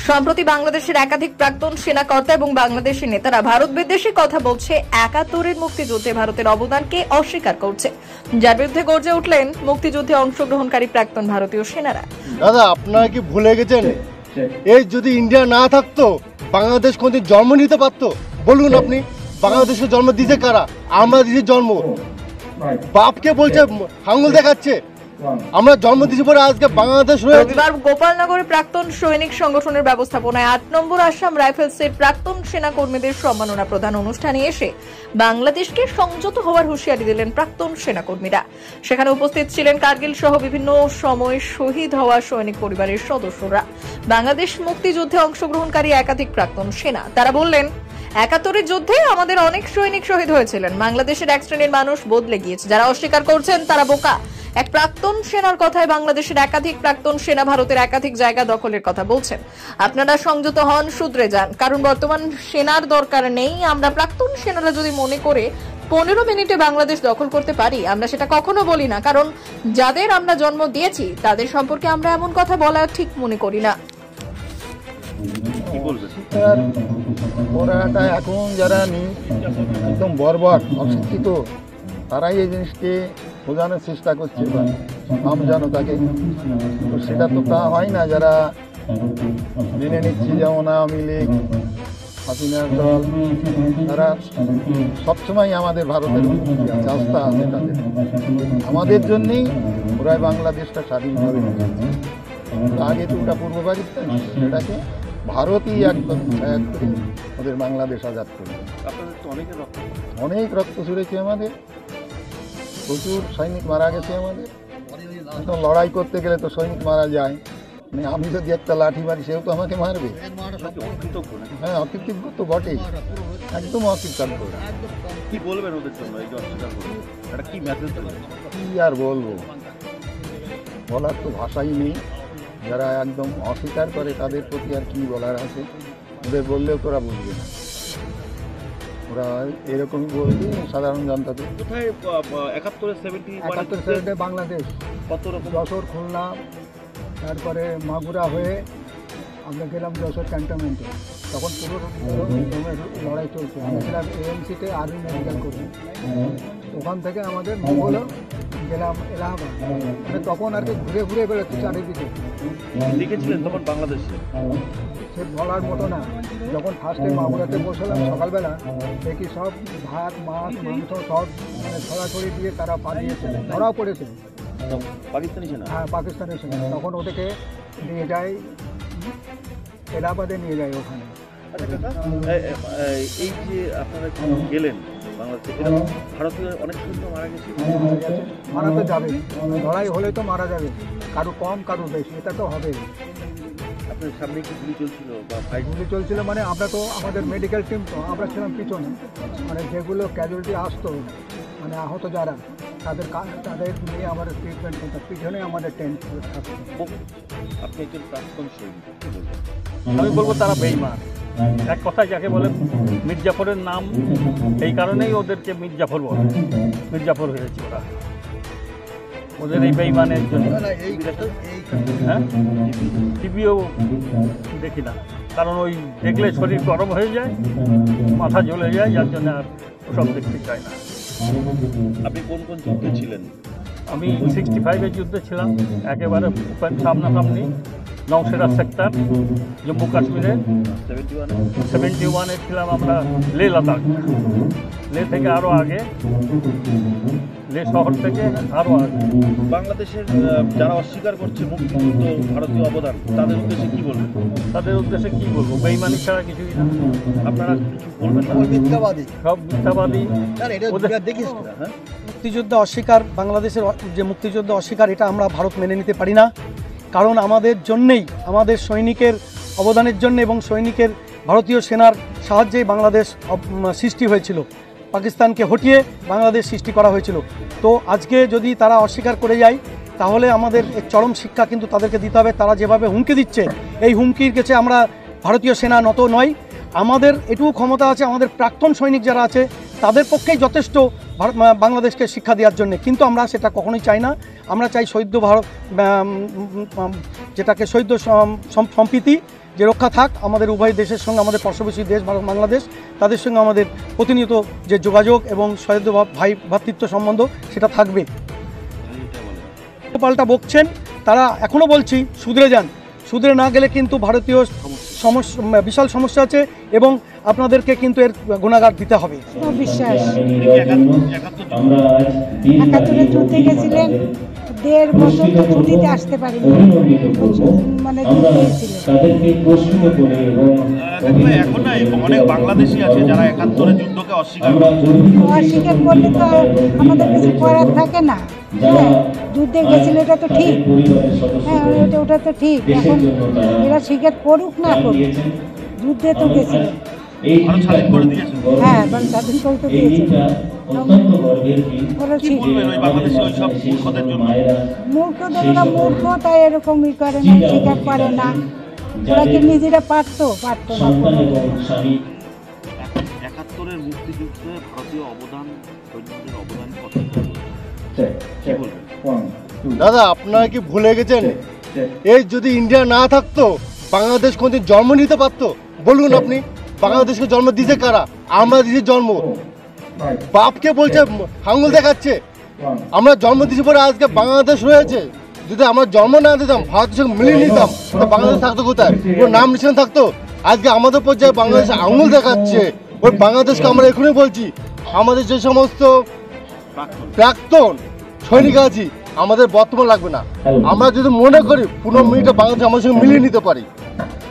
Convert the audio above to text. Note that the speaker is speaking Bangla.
সম্প্রতি বাংলাদেশের একাধিক প্রাক্তন সেনাকর্তা এবং বাংলাদেশের নেতারা ভারত বিদ্বেষী কথা বলছে, ৭১-এর মুক্তিযুদ্ধে ভারতের অবদানকে অস্বীকার করছে, যার বিরুদ্ধে গর্জে উঠলেন মুক্তিযুদ্ধে অংশগ্রহণকারী প্রাক্তন ভারতীয় সেনারা। দাদা, আপনারা কি ভুলে গেছেন, এই যদি ইন্ডিয়া না থাকতো বাংলাদেশ কোনদিন জন্ম নিতে পারতো? বলুন আপনি, বাংলাদেশে জন্ম দিতে কারা? আমরা দিয়েছি জন্ম। বাপকে বলছে, আঙুল দেখাচ্ছে, আমরা জন্ম দিয়েছি পরে আজকে বাংলাদেশ হয়ে। রবিবার গোপালনগরে প্রাক্তন সৈনিক সংগঠনের ব্যবস্থাপনায় ৮ নম্বর আসাম রাইফেলসের প্রাক্তন সেনা কর্মীদের সম্মাননা প্রদান অনুষ্ঠানে এসে বাংলাদেশকে সংযত হওয়ার হুঁশিয়ারি দিলেন প্রাক্তন সেনাকর্মীরা। সেখানে উপস্থিত ছিলেন কার্গিল সহ বিভিন্ন সময় শহীদ হওয়া সৈনিক পরিবারের সদস্যরা, বাংলাদেশ মুক্তিযুদ্ধে অংশগ্রহণকারী একাধিক প্রাক্তন সেনা। তারা বললেন, ৭১-এর যুদ্ধে আমাদের অনেক সৈনিক শহীদ হয়েছিলেন। বাংলাদেশের এক শ্রেণীর মানুষ বদলে গিয়েছে, যারা অস্বীকার করছেন তারা বোকা। এক প্রাক্তন সেনার কথায় বাংলাদেশের একাধিক প্রাক্তন সেনা ভারতের একাধিক জায়গা দখলের কথা বলছেন। আপনারা সংযত হন, শুধরে যান, কারণ বর্তমান সেনার দরকার নেই। আমরা প্রাক্তন সেনারা যদি মনে করে 15 মিনিটে বাংলাদেশ দখল করতে পারি, আমরা সেটা কখনো বলি না, কারণ যাদের আমরা জন্ম দিয়েছি তাদের সম্পর্কে আমরা এমন কথা বলা ঠিক মনে করি না। ওরাটা এখন যারা একদম বর্বর অশিক্ষিত, তারাই এই জিনিসকে বোঝানোর চেষ্টা করছে আমজনতাকে। তো সেটা তো তা হয় না, যারা মেনে নিচ্ছে, যেমন আওয়ামী লীগ, হাসিনার দল, তারা সবসময় আমাদের ভারতের আস্থা আছে তাদের। আমাদের জন্যেই ওরাই বাংলাদেশটা স্বাধীনভাবে নিয়েছে। আগে তো ওটা পূর্ব পাকিস্তান, সেটাকে ভারতই একদম ওদের বাংলাদেশ আজাদ করবে। অনেক রক্ত ছুড়েছে আমাদের, প্রচুর সৈনিক মারা গেছে আমাদের। লড়াই করতে গেলে তো সৈনিক মারা যায়, মানে আমি যদি একটা লাঠি মারি সেও তো আমাকে মারবে। হ্যাঁ, অকৃতজ্ঞ তো বটেই, একদম অকৃতজ্ঞ। কি বলবেন ওদের জন্য, এই যে অস্বীকার করবেন, এটা কি মেসেজ দেবেন? কি আর বলবো, বলার তো ভাষাই নেই। যারা একদম অস্বীকার করে তাদের প্রতি আর কি বলার আছে? ওদের বললেও তোরা বুঝবে না, ওরা এরকমই বলবে সাধারণ জনতাকে। কোথায় ৭১-70 বাংলাদেশ কত রকম? যশোর, খুলনা, তারপরে মাগুরা হয়ে আমরা গেলাম যশোর ক্যান্টনমেন্টে। তখন পুরো লড়াই চলছে। আমরা গেলাম এএমসিতে, আর্মি মেডিকেল কর্মী। ওখান থেকে আমাদের মঙ্গল গেলাম এলাহাবাদ। মানে তখন আর কি ঘুরে ঘুরে বেরোচ্ছে চারিদিকে। দেখেছিলেন তখন বাংলাদেশে? সে বলার মতো না। যখন ফার্স্টে মাগুরাতে বসলাম সকালবেলা, দেখি সব ভাত, মাছ, মাংস সব মানে ছড়াছড়ি দিয়ে তারা পালিয়েছে, ধরাও পড়েছে। পাকিস্তানি সেনা? হ্যাঁ, পাকিস্তানের সেনা। তখন ওদেরকে নিয়ে যায় এলাহাবাদে, নিয়ে যায় ওখানে। এই যে আপনারা গেলেন বাংলাদেশে, ভারতীয় অনেক সৈন্য মারা গেছে। মারা তো যাবে, লড়াই হলে তো মারা যাবে, কারো কম কারো বেশি, এটা তো হবে। আপনার সামনে কি গুলি চলছিল বা গুলি চলছিল? মানে আমরা তো, আমাদের মেডিকেল টিম তো আমরা ছিলাম পিছনে, মানে যেগুলো ক্যাজুয়ালিটি আসতো, মানে আহত যারা, তাদের নিয়ে আমাদের ট্রিটমেন্ট করতাম, পিছনে আমাদের টেন্ট থাকতো। আপনি একজন প্রাক্তন সৈনিক, আমি বলবো তারা বেঈমান। এক কথায় যাকে বলে মির্জাফরের নাম, এই কারণেই ওদেরকে মির্জাফর বলে। মির্জাফর হয়েছে ওরা, ওদের এই বেঈমানের জন্য। হ্যাঁ, টিভিও দেখি না, কারণ ওই দেখলে শরীর গরম হয়ে যায়, মাথা জ্বলে যায়, যার জন্য আর ওসব দেখতে চায় না। আপনি কোন কোন যুদ্ধে ছিলেন? আমি 65-এর যুদ্ধে ছিলাম, একেবারে সামনাসামনি নওশেরা সেক্টর, জম্মু কাশ্মীরে। 71-এ ছিলাম আমরা লে লাদাখ, লে থেকে আরও আগে, লে শহর থেকে আরও আগে। বাংলাদেশের যারা অস্বীকার করছে মুক্তিযুদ্ধ, ভারতীয় অবদান, তাদের উদ্দেশ্যে কি বলবেন? তাদের উদ্দেশ্যে কি বলবো? বেঈমানি ছাড়া কিছুই না। আপনারা কিছু বলবেন? সব মিথ্যাবাদী। মুক্তিযুদ্ধ অস্বীকার, বাংলাদেশের যে মুক্তিযুদ্ধ অস্বীকার, এটা আমরা ভারত মেনে নিতে পারি না। কারণ আমাদের জন্যেই, আমাদের সৈনিকের অবদানের জন্য এবং সৈনিকের ভারতীয় সেনার সাহায্যেই বাংলাদেশ সৃষ্টি হয়েছিল। পাকিস্তানকে হটিয়ে বাংলাদেশ সৃষ্টি করা হয়েছিল। তো আজকে যদি তারা অস্বীকার করে যায়, তাহলে আমাদের চরম শিক্ষা কিন্তু তাদেরকে দিতে হবে। তারা যেভাবে হুমকি দিচ্ছে, এই হুমকির কাছে আমরা ভারতীয় সেনা নত নয়। আমাদের এটুকু ক্ষমতা আছে, আমাদের প্রাক্তন সৈনিক যারা আছে তাদের পক্ষেই যথেষ্ট বাংলাদেশকে শিক্ষা দেওয়ার জন্য, কিন্তু আমরা সেটা কখনোই চাই না। আমরা চাই সৈন্য ভারত, যেটাকে সৈন্য সম্প্রীতি, যে রক্ষা থাক আমাদের উভয় দেশের সঙ্গে, আমাদের পার্শ্ববর্তী দেশ ভারত বাংলাদেশ, তাদের সঙ্গে আমাদের প্রতিনিয়ত যে যোগাযোগ এবং সহৃদয় ভাই ভ্রাতৃত্ব সম্বন্ধ সেটা থাকবে। পাল্টা বকছেন তারা, এখনও বলছি শুধরে যান, শুধরে না গেলে কিন্তু ভারতীয় সমস্যা, বিশাল সমস্যা আছে এবং আপনাদেরকে কিন্তু এর গুণাগার দিতে হবে। বিশ্বাস ৭১ যুদ্ধে গেছিলেন, ১.৫ বছর তো ছুটিতে আসতে পারিনি, মানে যুদ্ধ হয়েছিল। এখন না অনেক বাংলাদেশি আছে যারা ৭১ যুদ্ধকে অস্বীকার করলে তো আমাদের কিছু করার থাকে না। হ্যাঁ, যুদ্ধে গেছিল এটা তো ঠিক, হ্যাঁ ওটা তো ঠিক। এখন এরা স্বীকার করুক না করুক, যুদ্ধে তো গেছিল। স্বাধীন করে দিয়েছে। হ্যাঁ, স্বাধীন করে তো দিয়েছে। মূর্খদের ওরা মূর্খ, তাই এরকম ই করে না, স্বীকার করে না। ওরা কি নিজেরা পারতো না। ৭১ মুক্তিযুদ্ধে ভারতীয় অবদান, সৈন্যদের অবদান কত? দাদা আপনারা কি ভুলে গেছেন, এই যদি ইন্ডিয়া না থাকতো বাংলাদেশ কোনদিন জন্ম নিতে পারতো? বলুন আপনি, বাংলাদেশকে জন্ম দিতে কারা? আমরা দিয়েছি জন্ম। বাপকে বলছে, আঙুল দেখাচ্ছে। আমরা জন্ম দিয়েছি পরে আজকে বাংলাদেশ রয়েছে। যদি আমরা জন্ম না দিতাম, ভারতের সঙ্গে মিলিয়ে নিতাম, তো বাংলাদেশ থাকতো কোথায়? ওর নাম নিশান থাকতো। আজকে আমাদের পর্যায়ে বাংলাদেশ আঙুল দেখাচ্ছে। ওই বাংলাদেশকে আমরা এখনই বলছি, আমাদের যে সমস্ত প্রাক্তন সৈনিক আছি, আমাদের বর্তমান লাগবে না। আমরা যদি মনে করি 15 মিনিটে বাংলাদেশ আমাদের সঙ্গে মিলিয়ে নিতে পারি।